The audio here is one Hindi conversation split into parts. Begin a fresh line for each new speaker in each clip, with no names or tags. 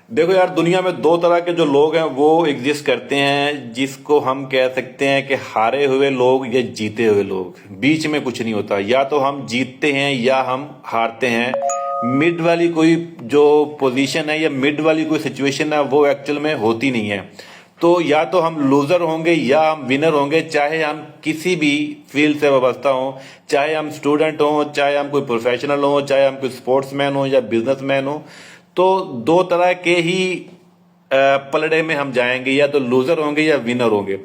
देखो यार, दुनिया में दो तरह के जो लोग हैं वो एग्जिस्ट करते हैं, जिसको हम कह सकते हैं कि हारे हुए लोग या जीते हुए लोग। बीच में कुछ नहीं होता, या तो हम जीतते हैं या हम हारते हैं। मिड वाली कोई जो पोजीशन है या मिड वाली कोई सिचुएशन है वो एक्चुअल में होती नहीं है। तो या तो हम लूजर होंगे या हम विनर होंगे, चाहे हम किसी भी फील्ड से वाबस्ता हों, चाहे हम स्टूडेंट हों, चाहे हम कोई प्रोफेशनल हों, चाहे हम कोई स्पोर्ट्समैन हों या बिजनेसमैन हों। तो दो तरह के ही पलड़े में हम जाएंगे, या तो लूजर होंगे या विनर होंगे।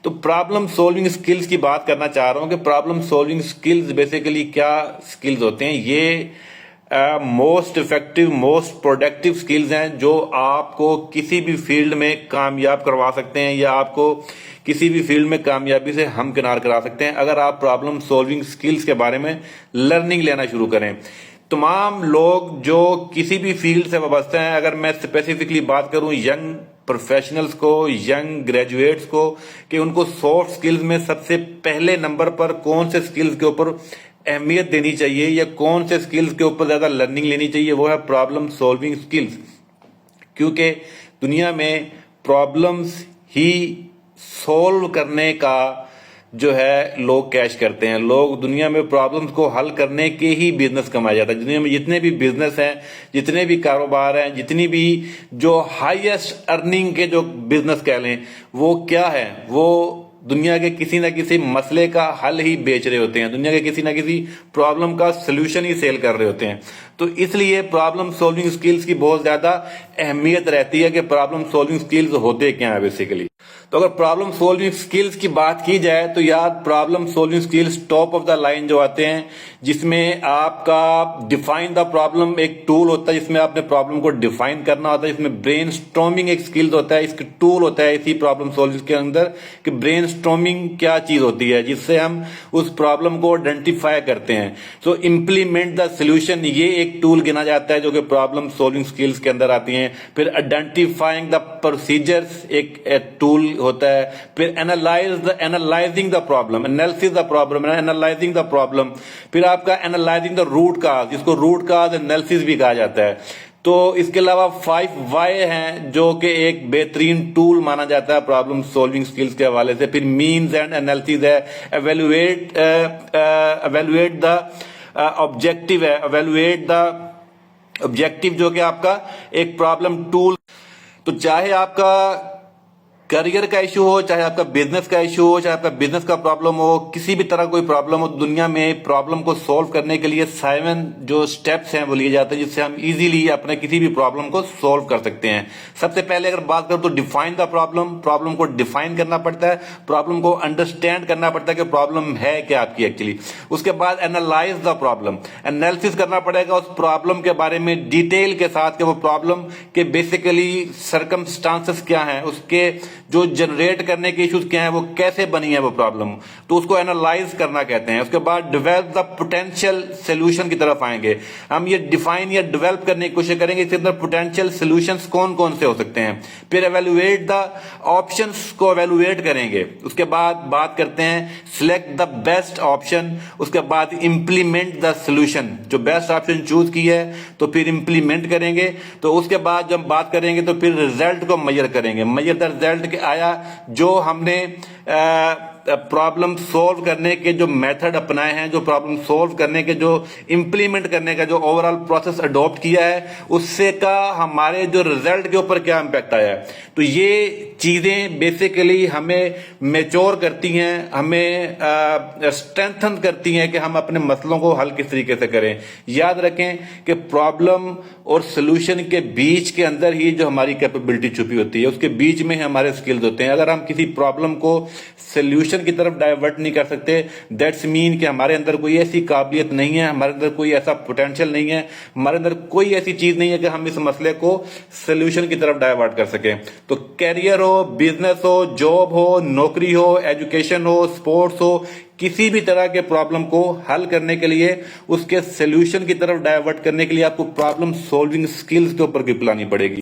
तो प्रॉब्लम सॉल्विंग स्किल्स की बात करना चाह रहा हूं कि प्रॉब्लम सॉल्विंग स्किल्स बेसिकली क्या स्किल्स होते हैं। ये most effective, most productive skills हैं जो आपको किसी भी फील्ड में कामयाब करवा सकते हैं, या आपको किसी भी फील्ड में कामयाबी से हमकिनार करा सकते हैं अगर आप प्रॉब्लम सॉल्विंग स्किल्स के बारे में लर्निंग लेना शुरू करें। तमाम लोग जो किसी भी फील्ड से वाबस्ते हैं, अगर मैं स्पेसिफिकली बात करूं यंग प्रोफेशनल्स को, यंग ग्रेजुएट्स को, कि उनको सॉफ्ट स्किल्स में सबसे पहले नंबर पर कौन से स्किल्स के ऊपर अहमियत देनी चाहिए या कौन से स्किल्स के ऊपर ज्यादा लर्निंग लेनी चाहिए, वो है प्रॉब्लम सॉल्विंग स्किल्स। क्योंकि दुनिया में प्रॉब्लम्स ही सॉल्व करने का जो है लोग कैश करते हैं। लोग दुनिया में प्रॉब्लम्स को हल करने के ही बिजनेस कमाया जाता है। दुनिया में जितने भी बिजनेस हैं, जितने भी कारोबार हैं, जितनी भी जो हाईएस्ट अर्निंग के जो बिजनेस कह लें, वो क्या है, वो दुनिया के किसी ना किसी मसले का हल ही बेच रहे होते हैं, दुनिया के किसी ना किसी प्रॉब्लम का सोल्यूशन ही सेल कर रहे होते हैं। तो इसलिए प्रॉब्लम सॉल्विंग स्किल्स की बहुत ज्यादा अहमियत रहती है कि प्रॉब्लम सॉल्विंग स्किल्स होते क्या है बेसिकली। तो अगर प्रॉब्लम सॉल्विंग स्किल्स की बात की जाए तो यार, problem solving skills top of the line जो आते हैं, जिसमें आपका डिफाइन द प्रॉब्लम एक टूल होता है, जिसमें आपने प्रॉब्लम को डिफाइन करना होता है, जिसमें ब्रेनस्टॉर्मिंग एक स्किल्स होता है, इसका टूल होता है इसी प्रॉब्लम सॉल्विंग के अंदर कि ब्रेनस्टॉर्मिंग क्या चीज होती है, जिससे हम उस प्रॉब्लम को आइडेंटिफाई करते हैं। सो इम्प्लीमेंट द सोल्यूशन, ये एक टूल गिना जाता है जो कि प्रॉब्लम सॉल्विंग स्किल्स के अंदर आती हैं। फिर आइडेंटिफाइंग द प्रोसीजर्स एक टूल होता है। फिर analysing the problem, analysis the problem, analysing the problem. फिर आपका एनालाइजिंग द रूट काज, जिसको रूट काज एनालिसिस भी कहा जाता है। तो इसके अलावा 5 वाई हैं जो कि एक बेहतरीन टूल माना जाता है प्रॉब्लम सॉल्विंग स्किल्स के हवाले से। फिर मीन्स एंड एनालिसिस है, एवेलुएट द ऑब्जेक्टिव है, एवेलुएट द ऑब्जेक्टिव जो कि आपका एक प्रॉब्लम टूल। तो चाहे आपका करियर का इशू हो, चाहे आपका बिजनेस का इशू हो, चाहे आपका बिजनेस का प्रॉब्लम हो, किसी भी तरह कोई प्रॉब्लम हो, दुनिया में प्रॉब्लम को सॉल्व करने के लिए 7 जो स्टेप्स हैं वो लिए जाते हैं, जिससे हम इजीली अपने किसी भी प्रॉब्लम को सॉल्व कर सकते हैं। सबसे पहले अगर बात करें तो डिफाइन द प्रॉब्लम, प्रॉब्लम को डिफाइन करना पड़ता है, प्रॉब्लम को अंडरस्टैंड करना पड़ता है कि प्रॉब्लम है क्या आपकी एक्चुअली। उसके बाद एनालाइज द प्रॉब्लम, एनालिसिस करना पड़ेगा उस प्रॉब्लम के बारे में डिटेल के साथ कि वो प्रॉब्लम के बेसिकली सर्कमस्टांसेस क्या हैं, उसके जो जनरेट करने के इश्यूज क्या है, वो कैसे बनी है वो प्रॉब्लम, तो उसको एनालाइज करना कहते हैं। उसके बाद डेवलप द पोटेंशियल सोल्यूशन की तरफ आएंगे। हम ये डिफाइन या डेवलप करने की कोशिश करेंगे इसके अंदर पोटेंशियल सोल्यूशंस कौन कौन से हो सकते हैं। फिर एवेलुएट द ऑप्शंस को एवेलुएट करेंगे। उसके बाद बात करते हैं सिलेक्ट द बेस्ट ऑप्शन। उसके बाद इंप्लीमेंट द सोल्यूशन, जो बेस्ट ऑप्शन चूज की है तो फिर इंप्लीमेंट करेंगे। तो उसके बाद जब बात करेंगे तो फिर रिजल्ट को मेजर करेंगे, मेजर द रिजल्ट आया जो हमने प्रॉब्लम सॉल्व करने के जो मेथड अपनाए हैं, जो प्रॉब्लम सॉल्व करने के जो इंप्लीमेंट करने का जो ओवरऑल प्रोसेस अडॉप्ट किया है, उससे का हमारे जो रिजल्ट के ऊपर क्या इंपैक्ट आया है। तो ये चीजें बेसिकली हमें मेच्योर करती हैं, हमें स्ट्रेंथन करती हैं कि हम अपने मसलों को हल किस तरीके से करें। याद रखें कि प्रॉब्लम और सोल्यूशन के बीच के अंदर ही जो हमारी कैपेबिलिटी छुपी होती है, उसके बीच में हमारे स्किल्स होते हैं। अगर हम किसी प्रॉब्लम को सोल्यूशन की तरफ डाइवर्ट नहीं कर सकते, दैट्स मीन कि हमारे अंदर कोई ऐसी काबिलियत नहीं है, हमारे अंदर कोई ऐसा पोटेंशियल नहीं है, हमारे अंदर कोई ऐसी चीज नहीं है कि हम इस मसले को सोल्यूशन की तरफ डाइवर्ट कर सकें। तो कैरियर हो, बिजनेस हो, जॉब हो, नौकरी हो, एजुकेशन हो, स्पोर्ट्स हो, किसी भी तरह के प्रॉब्लम को हल करने के लिए, उसके सोल्यूशन की तरफ डाइवर्ट करने के लिए आपको प्रॉब्लम सॉल्विंग स्किल्स के ऊपर भी अपनानी पड़ेगी।